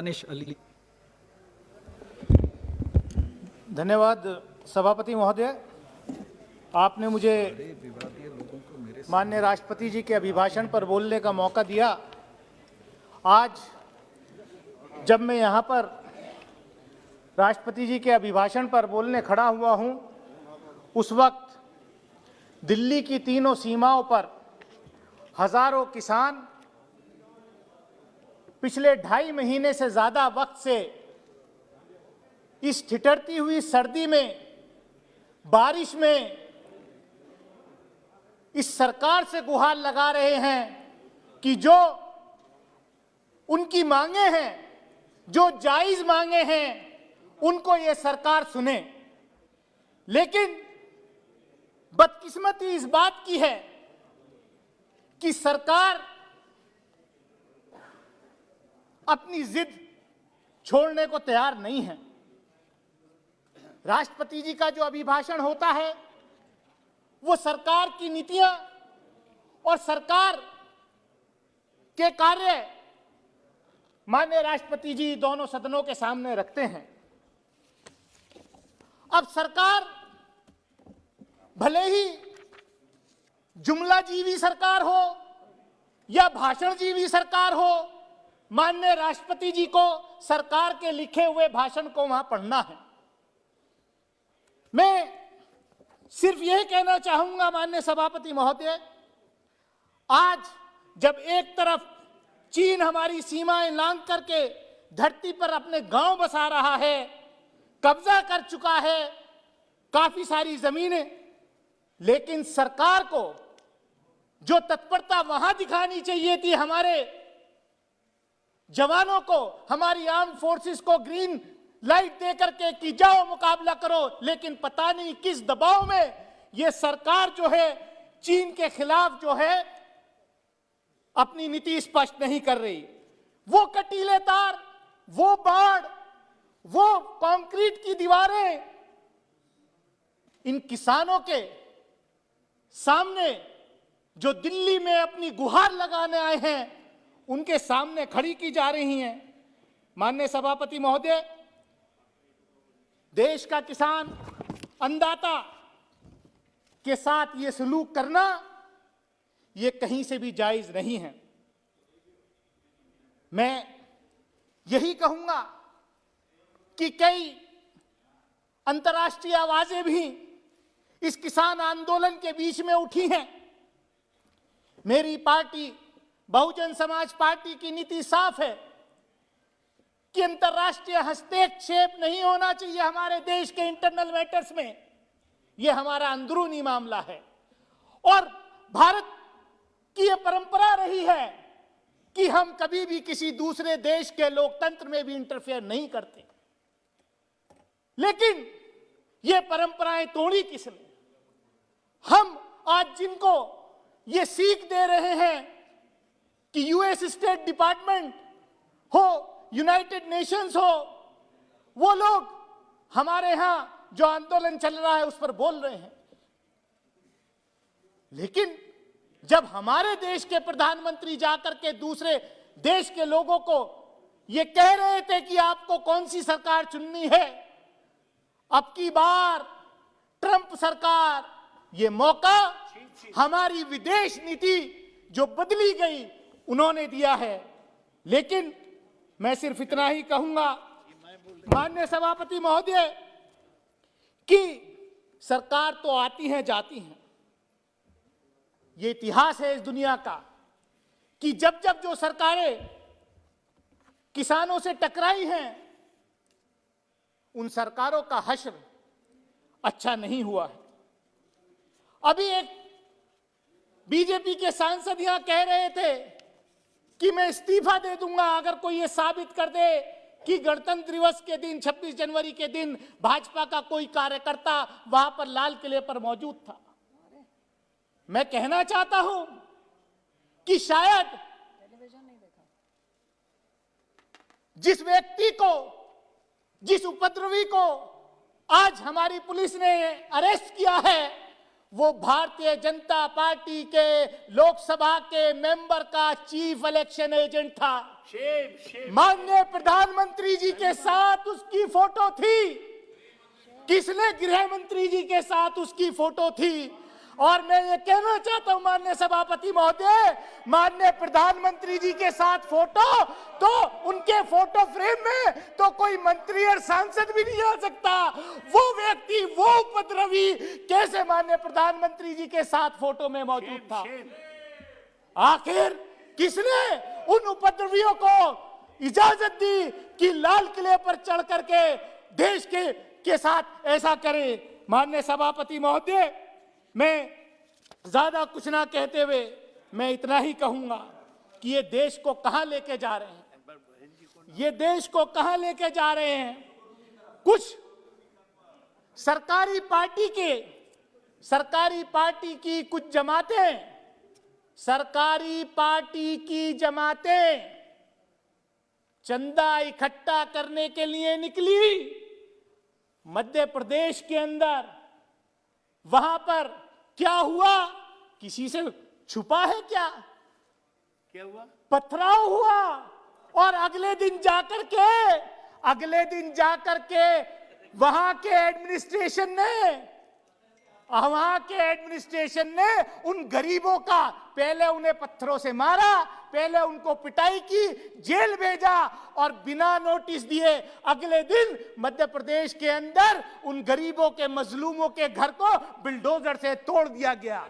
दानिश अली। धन्यवाद सभापति महोदय, आपने मुझे माननीय राष्ट्रपति जी के अभिभाषण पर बोलने का मौका दिया। आज जब मैं यहाँ पर राष्ट्रपति जी के अभिभाषण पर बोलने खड़ा हुआ हूँ, उस वक्त दिल्ली की तीनों सीमाओं पर हजारों किसान पिछले 2.5 महीने से ज़्यादा वक्त से इस ठिठुरती हुई सर्दी में, बारिश में इस सरकार से गुहार लगा रहे हैं कि जो उनकी मांगे हैं, जो जायज मांगे हैं, उनको ये सरकार सुने। लेकिन बदकिस्मती इस बात की है कि सरकार अपनी जिद छोड़ने को तैयार नहीं है। राष्ट्रपति जी का जो अभिभाषण होता है वो सरकार की नीतियां और सरकार के कार्य माननीय राष्ट्रपति जी दोनों सदनों के सामने रखते हैं। अब सरकार भले ही जुमला जीवी सरकार हो या भाषण जीवी सरकार हो, माननीय राष्ट्रपति जी को सरकार के लिखे हुए भाषण को वहां पढ़ना है। मैं सिर्फ यह कहना चाहूंगा माननीय सभापति महोदय, आज जब एक तरफ चीन हमारी सीमाएं लांघ करके धरती पर अपने गांव बसा रहा है, कब्जा कर चुका है काफी सारी जमीनें, लेकिन सरकार को जो तत्परता वहां दिखानी चाहिए थी, हमारे जवानों को, हमारी आर्म फोर्सेस को ग्रीन लाइट दे करके कि जाओ मुकाबला करो, लेकिन पता नहीं किस दबाव में ये सरकार जो है चीन के खिलाफ जो है अपनी नीति स्पष्ट नहीं कर रही। वो कटीले तार, वो बाढ़, वो कंक्रीट की दीवारें इन किसानों के सामने जो दिल्ली में अपनी गुहार लगाने आए हैं, उनके सामने खड़ी की जा रही हैं। माननीय सभापति महोदय, देश का किसान अन्नदाता के साथ ये सलूक करना ये कहीं से भी जायज नहीं है। मैं यही कहूंगा कि कई अंतर्राष्ट्रीय आवाजें भी इस किसान आंदोलन के बीच में उठी हैं। मेरी पार्टी बहुजन समाज पार्टी की नीति साफ है कि अंतर्राष्ट्रीय हस्तक्षेप नहीं होना चाहिए हमारे देश के इंटरनल मैटर्स में। यह हमारा अंदरूनी मामला है और भारत की यह परंपरा रही है कि हम कभी भी किसी दूसरे देश के लोकतंत्र में भी इंटरफेयर नहीं करते। लेकिन यह परंपराएं तोड़ी किसने? हम आज जिनको ये सीख दे रहे हैं कि यूएस स्टेट डिपार्टमेंट हो, यूनाइटेड नेशंस हो, वो लोग हमारे यहां जो आंदोलन चल रहा है उस पर बोल रहे हैं। लेकिन जब हमारे देश के प्रधानमंत्री जाकर के दूसरे देश के लोगों को ये कह रहे थे कि आपको कौन सी सरकार चुननी है, अब की बार ट्रंप सरकार, ये मौका हमारी विदेश नीति जो बदली गई उन्होंने दिया है। लेकिन मैं सिर्फ इतना ही कहूंगा माननीय सभापति महोदय कि सरकार तो आती हैं जाती हैं। ये इतिहास है इस दुनिया का कि जब जब जो सरकारें किसानों से टकराई हैं, उन सरकारों का हश्र अच्छा नहीं हुआ है। अभी एक बीजेपी के सांसद यहां कह रहे थे कि मैं इस्तीफा दे दूंगा अगर कोई ये साबित कर दे कि गणतंत्र दिवस के दिन 26 जनवरी के दिन भाजपा का कोई कार्यकर्ता वहां पर लाल किले पर मौजूद था। मैं कहना चाहता हूं कि शायद जिस व्यक्ति को, जिस उपद्रवी को आज हमारी पुलिस ने अरेस्ट किया है, वो भारतीय जनता पार्टी के लोकसभा के मेंबर का चीफ इलेक्शन एजेंट था। माननीय प्रधानमंत्री जी के साथ उसकी फोटो थी। किसने? गृह मंत्री जी के साथ उसकी फोटो थी। और मैं ये कहना चाहता हूं माननीय सभापति महोदय, माननीय प्रधानमंत्री जी के साथ फोटो, तो उनके फोटो फ्रेम में तो कोई मंत्री और सांसद भी नहीं आ सकता। वो व्यक्ति, वो उपद्रवी कैसे माननीय प्रधानमंत्री जी के साथ फोटो में मौजूद था? आखिर किसने उन उपद्रवियों को इजाजत दी कि लाल किले पर चढ़ करके देश के साथ ऐसा करे? माननीय सभापति महोदय, मैं ज्यादा कुछ ना कहते हुए मैं इतना ही कहूंगा कि ये देश को कहां लेके जा रहे हैं, ये देश को कहां लेके जा रहे हैं। कुछ सरकारी पार्टी की कुछ जमातें, सरकारी पार्टी की जमातें चंदा इकट्ठा करने के लिए निकली मध्य प्रदेश के अंदर। वहां पर क्या हुआ? किसी से छुपा है क्या? क्या हुआ? पथराव हुआ। और अगले दिन जाकर के वहां के एडमिनिस्ट्रेशन ने उन गरीबों का पहले उन्हें पत्थरों से मारा, पहले उनको पिटाई की, जेल भेजा और बिना नोटिस दिए अगले दिन मध्य प्रदेश के अंदर उन गरीबों के, मजलूमों के घर को बिल्डोजर से तोड़ दिया गया।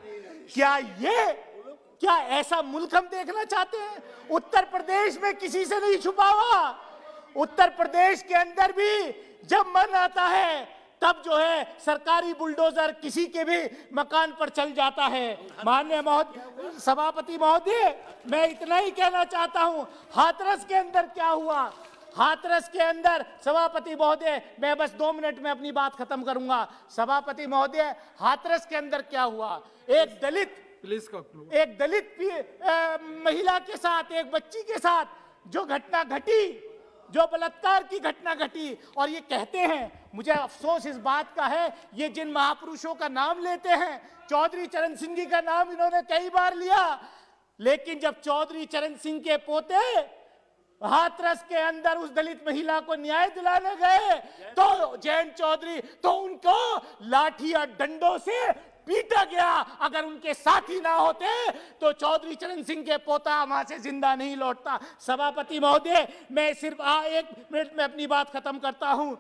क्या ऐसा मुल्क हम देखना चाहते हैं? उत्तर प्रदेश में किसी से नहीं छुपा हुआ। उत्तर प्रदेश के अंदर भी जब मन आता है तब जो है सरकारी बुलडोजर किसी के भी मकान पर चल जाता है। माननीय सभापति महोदय, मैं इतना ही कहना चाहता हूं, हाथरस के अंदर क्या हुआ? हाथरस के अंदर सभापति महोदय, मैं बस 2 मिनट में अपनी बात खत्म करूंगा। सभापति महोदय, हाथरस के अंदर क्या हुआ? एक दलित महिला के साथ, एक बच्ची के साथ जो घटना घटी, जो बलात्कार की घटना घटी। और ये कहते हैं, मुझे अफसोस इस बात का है, ये जिन महापुरुषों का नाम लेते हैं, चौधरी चरण सिंह जी का नाम इन्होंने कई बार लिया, लेकिन जब चौधरी चरण सिंह के पोते हाथरस के अंदर उस दलित महिला को न्याय दिलाने गए तो जयंत चौधरी, तो उनको लाठी और डंडों से पीटा गया। अगर उनके साथी ना होते तो चौधरी चरण सिंह के पोता वहां से जिंदा नहीं लौटता। सभापति महोदय, मैं सिर्फ 1 मिनट में अपनी बात खत्म करता हूं।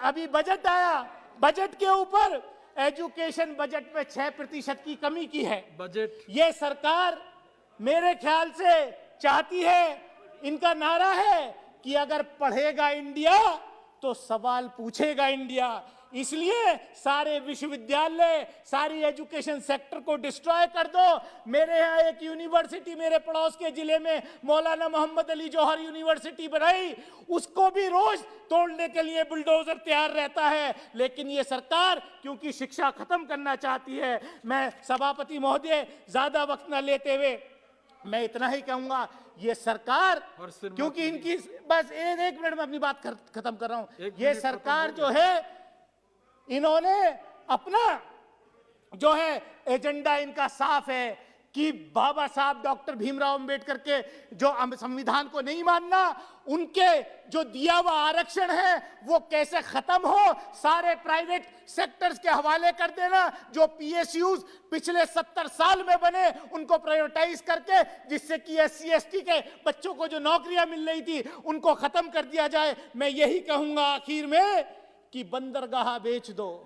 अभी बजट आया, बजट के ऊपर एजुकेशन बजट में 6% की कमी की है। बजट ये सरकार मेरे ख्याल से चाहती है, इनका नारा है कि अगर पढ़ेगा इंडिया तो सवाल पूछेगा इंडिया। इसलिए सारे विश्वविद्यालय, सारी एजुकेशन सेक्टर को डिस्ट्रॉय कर दो। मेरे यहाँ एक यूनिवर्सिटी मेरे पड़ोस के जिले में मौलाना मोहम्मद अली जौहर यूनिवर्सिटी बनाई, उसको भी रोज तोड़ने के लिए बुलडोजर तैयार रहता है। लेकिन ये सरकार क्योंकि शिक्षा खत्म करना चाहती है। मैं सभापति महोदय, ज्यादा वक्त न लेते हुए मैं इतना ही कहूंगा, ये सरकार क्योंकि इनकी बस 1 मिनट में अपनी बात खत्म कर रहा हूं। ये सरकार जो है, इन्होंने अपना जो है एजेंडा इनका साफ है कि बाबा साहब डॉक्टर भीमराव अंबेडकर के जो संविधान को नहीं मानना, उनके जो दिया हुआ आरक्षण है वो कैसे खत्म हो, सारे प्राइवेट सेक्टर्स के हवाले कर देना, जो पीएसयूज पिछले 70 साल में बने उनको प्राइवेटाइज करके, जिससे कि SC/ST के बच्चों को जो नौकरियां मिल रही थी उनको खत्म कर दिया जाए। मैं यही कहूंगा आखिर में कि बंदरगाह बेच दो,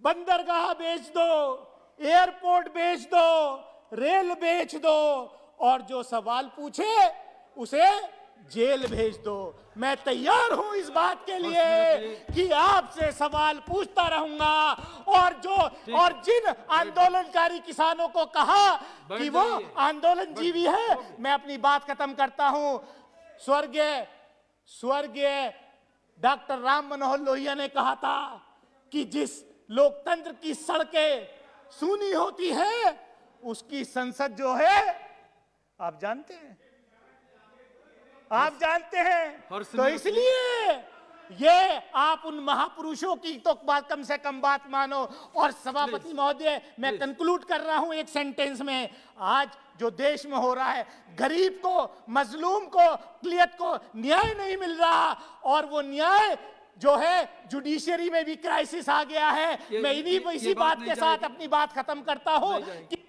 बंदरगाह बेच दो, एयरपोर्ट बेच दो, रेल बेच दो, और जो सवाल पूछे उसे जेल भेज दो। मैं तैयार हूं इस बात के लिए कि आपसे सवाल पूछता रहूंगा। और जिन आंदोलनकारी किसानों को कहा कि वो आंदोलन जीवी है, मैं अपनी बात खत्म करता हूं। स्वर्गीय डॉक्टर राम मनोहर लोहिया ने कहा था कि जिस लोकतंत्र की सड़कें सूनी होती है उसकी संसद जो है, आप जानते हैं, तो इसलिए ये आप उन महापुरुषों की तो बात कम से कम बात मानो। और सभापति महोदय, मैं कंक्लूड कर रहा हूं एक सेंटेंस में। आज जो देश में हो रहा है, गरीब को, मजलूम को, अक़लियत को न्याय नहीं मिल रहा, और वो न्याय जो है जुडिशरी में भी क्राइसिस आ गया है। मैं इसी बात के साथ अपनी बात खत्म करता हूं कि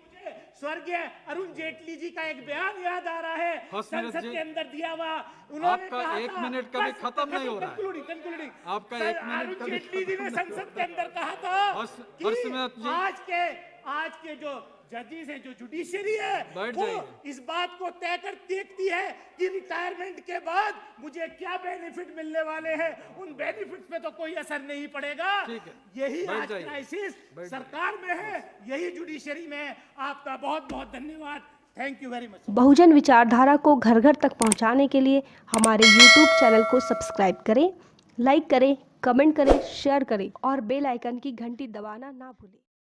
स्वर्गीय अरुण जेटली जी का एक बयान याद आ रहा है, संसद के अंदर दिया हुआ। उन्होंने आपका कहा 1 मिनट कभी खत्म नहीं हो रहा है। कंक्लूडिंग आपका 1 मिनट अरुण कभी जेटली जी ने संसद के अंदर कहा था कि आज के जो जजेस हैं, जो जुडिशरी है, वो इस बात को तय कर देखती है कि रिटायरमेंट के बाद मुझे क्या बेनिफिट मिलने वाले हैं। उन बेनिफिट्स पे तो कोई असर नहीं पड़ेगा। यही आज क्राइसिस सरकार में है, यही जुडिशरी में है। आपका बहुत बहुत धन्यवाद। Thank you very much. बहुजन विचारधारा को घर घर तक पहुंचाने के लिए हमारे YouTube चैनल को सब्सक्राइब करें, लाइक करें, कमेंट करें, शेयर करें और बेल आइकन की घंटी दबाना ना भूलें।